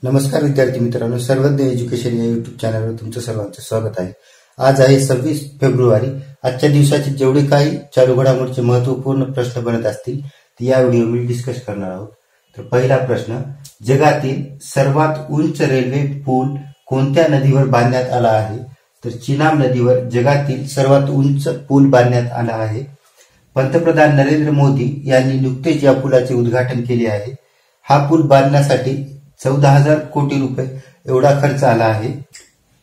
नमस्कार विद्यार्थी मित्रांनो, सर्वज्ञ एज्युकेशन या युट्यूब चॅनलवर तुमचं सर्वांचं स्वागत आहे। आज आहे 26 फेब्रुवारी। आजच्या दिवसाचे जेवढे काही चालू घडामोडीचे महत्त्वपूर्ण प्रश्न बनत असतील ते या व्हिडिओमध्ये डिस्कस करणार आहोत। तर पहिला प्रश्न, जगातील सर्वात उंच रेल्वे पूल कोणत्या नदीवर बांधण्यात आला आहे? तर चिनाब नदीवर जगातील सर्वात उंच पूल बांधण्यात आला आहे। पंतप्रधान नरेंद्र मोदी यांनी नुकतेच या पुलाचे उद्घाटन केले आहे। हा पूल बांधण्यासाठी 14,000 कोटी रुपये एवढा खर्च आला आहे।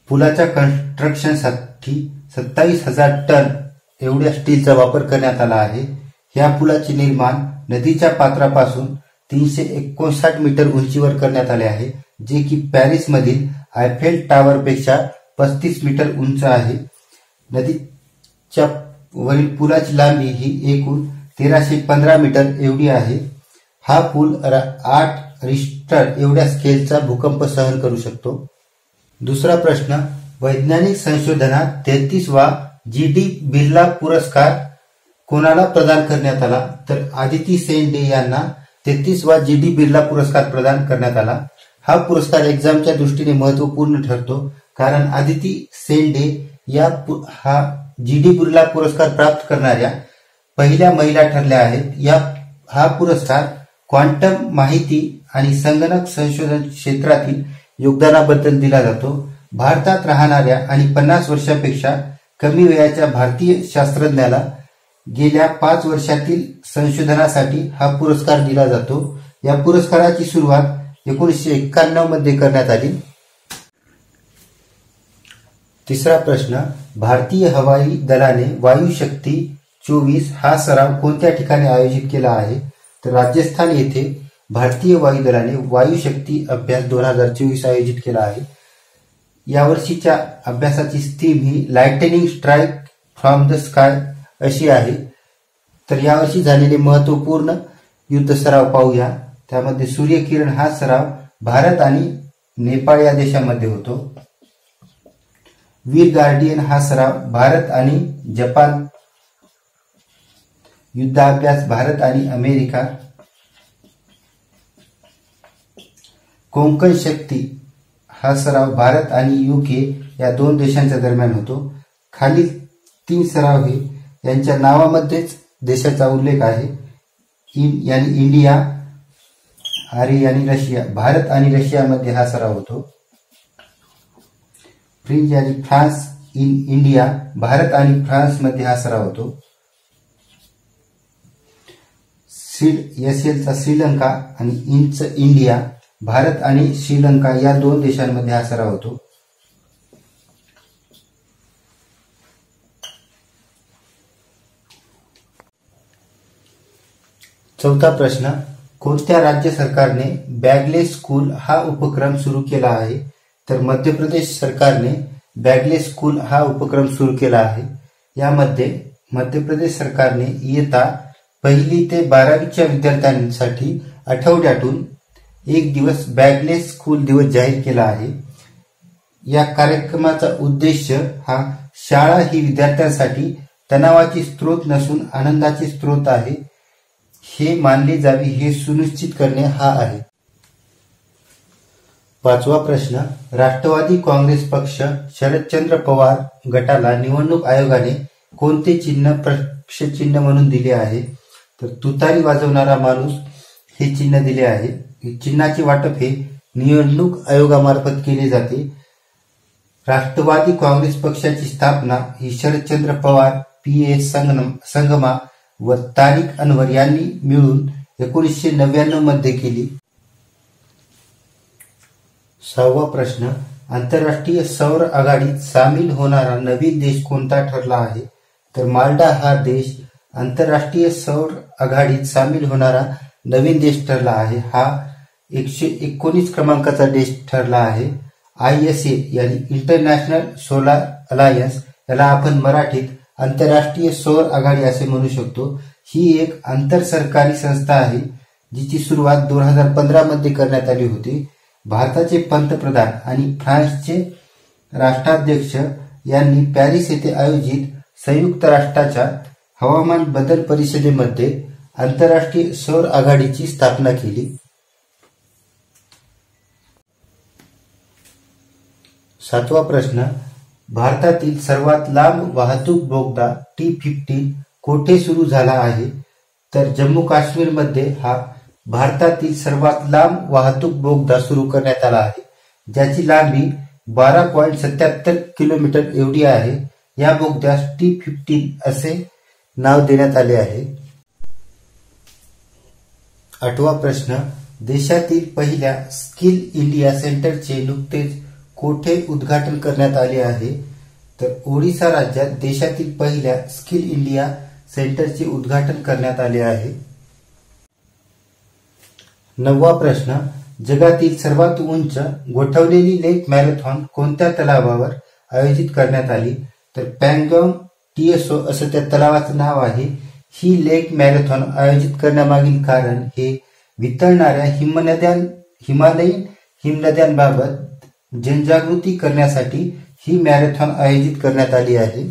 पुलाच्या कन्स्ट्रक्शनसाठी 27,000 टन एवढ्या स्टीलचा वापर करण्यात आला आहे। या पुलाचे निर्माण नदीच्या पात्रापासून 359 मीटर उंचीवर करण्यात आले आहे, जे की पॅरिसमधील आयफेल टॉवरपेक्षा 35 मीटर उंच आहे। नदीच्या वरील पुलाची लांबी ही एकूण 1315 मीटर एवढी आहे। हा पूल 8 रिश्टर एवढ्या स्केलचा भूकंप सहन करू शकतो। दुसरा प्रश्न, वैज्ञानिक संशोधनात 33वा जी.डी. बिर्ला पुरस्कार कोणाला प्रदान करण्यात आला? तर आदिती सेंडे यांना 33वा जी.डी. बिर्ला पुरस्कार प्रदान करण्यात आला। हा पुरस्कार एक्झामच्या दृष्टीने महत्त्वपूर्ण ठरतो, कारण आदिती सेंडे या जी.डी. बिर्ला पुरस्कार प्राप्त करणाऱ्या पहिल्या महिला ठरल्या आहेत। हा पुरस्कार क्वांटम माहिती आणि संगणक संशोधन क्षेत्रातील योगदानाबद्दल दिला जातो। भारतात राहणाऱ्या आणि 50 वर्षापेक्षा कमी वयाच्या भारतीय शास्त्रज्ञाला गेल्या 5 वर्षातील संशोधनासाठी हा पुरस्कार दिला जातो। या पुरस्काराची सुरुवात 1991 मध्ये करण्यात आली। तिसरा प्रश्न, भारतीय हवाई दलाने वायुशक्ती 24 हा सराव कोणत्या ठिकाणी आयोजित केला आहे? तर राजस्थान येथे भारतीय वायुदलाने वायुशक्ती अभ्यास 2024 आयोजित केला आहे। यावर्षीच्या अभ्यासाची theme he lightning strike from the sky अशी आहे। तर यावर्षी झालेले महत्त्वपूर्ण युद्ध सराव पाहूया। त्यामध्ये सूर्यकिरण हा सराव भारत आणि नेपाळ या देशांमध्ये होतो। वीर गार्डियन हा सराव भारत आणि जपान। युद्धाभ्यास भारत आणि अमेरिका। कोंकण शक्ती हा सराव भारत आणि यूके या 2 देशांच्या दरम्यान होतो। खालील 3 सराव हे यांच्या नावामध्येच देशाचा उल्लेख आहे। इन यानी इंडिया, आरे यानी रशिया। भारत आणि रशियामध्ये हा सराव होतो। फ्रिंज यानी फ्रान्स इन इंडिया, भारत आणि फ्रान्स मध्ये हा सराव होतो। सीड एसएलचा श्रीलंका आणि इंच इंडिया, भारत आणि श्रीलंका या 2 देशांमध्ये हा सराव होतो। चौथा प्रश्न, कोणत्या राज्य सरकारने बॅगलेस स्कूल हा उपक्रम सुरू केला आहे? तर मध्य प्रदेश सरकारने बॅगलेस स्कूल हा उपक्रम सुरू केला आहे। यामध्ये मध्य प्रदेश सरकारने इयत्ता 1ली ते 12वीच्या विद्यार्थ्यांसाठी आठवड्यातून 1 दिवस बॅगलेस स्कूल दिवस जाहीर केला आहे। या कार्यक्रमाचा उद्देश हा शाळा ही विद्यार्थ्यांसाठी तणावाची स्रोत नसून आनंदाचे स्रोत आहे हे मानले जावे हे सुनिश्चित करणे हा आहे। 5वा प्रश्न, राष्ट्रवादी काँग्रेस पक्ष शरदचंद्र पवार गटाला निवडणूक आयोगाने कोणते चिन्ह पक्ष चिन्ह म्हणून दिले आहे? तर तुतारी वाजवणारा माणूस हे चिन्ह दिले आहे। चिन्हाचे वाटप हे निवडणूक आयोगामार्फत केले जाते। राष्ट्रवादी काँग्रेस पक्षाची स्थापना ही शरदचंद्र पवार, पी.ए. संगमा व तारिक अनवर यांनी मिळून 1999 मध्ये केली। 6वा प्रश्न, आंतरराष्ट्रीय सौर आघाडीत सामील होणारा नवीन देश कोणता ठरला आहे? तर माल्टा हा देश आंतरराष्ट्रीय सौर आघाडीत सामील होणारा नवीन देश ठरला आहे। हा 119 क्रमांकाचा देश ठरला आहे। ISA यानी इंटरनॅशनल सोलार अलायन्स, याला आपण मराठीत आंतरराष्ट्रीय सौर आघाडी असे म्हणू शकतो। ही एक आंतरसरकारी संस्था आहे जिची सुरुवात 2015 मध्ये करण्यात आली होती। भारताचे पंतप्रधान आणि फ्रान्सचे राष्ट्राध्यक्ष यांनी पॅरिस येथे आयोजित संयुक्त राष्ट्राच्या हवामान बदल परिषदेमध्ये आंतरराष्ट्रीय सौर आघाडीची स्थापना केली। सातवा प्रश्न, भारतातील सर्वात लांब वाहतूक बोगदा T-15 कोठे सुरू झाला आहे? तर जम्मू काश्मीरमध्ये हा भारतातील सर्वात लांब वाहतूक बोगदा सुरू करण्यात आला आहे, ज्याची लांबी 12.77 किलोमीटर एवढी आहे. या बोगद्यास T-15 असे नाव देण्यात आले आहे. आठवा प्रश्न, देशातील पहिल्या स्किल इंडिया सेंटरचे नुकतेच कोठे उद्घाटन करण्यात आले आहे? तर ओडिशा राज्यात देशातील पहिल्या स्किल इंडिया सेंटरचे उद्घाटन करण्यात आले आहे. नववा प्रश्न, जगातील सर्वात उंच गोठवलेली लेक मॅरेथॉन कोणत्या तलावावर आयोजित करण्यात आली? तर पँगॉन्ग TSO असं त्या तलावाचं नाव आहे. ही लेक मॅरेथॉन आयोजित करण्यामागील कारण हे वितळणाऱ्या हिमालयीन हिमनद्यांबाबत जनजागृती करण्यासाठी ही मॅरेथॉन आयोजित करण्यात आली आहे.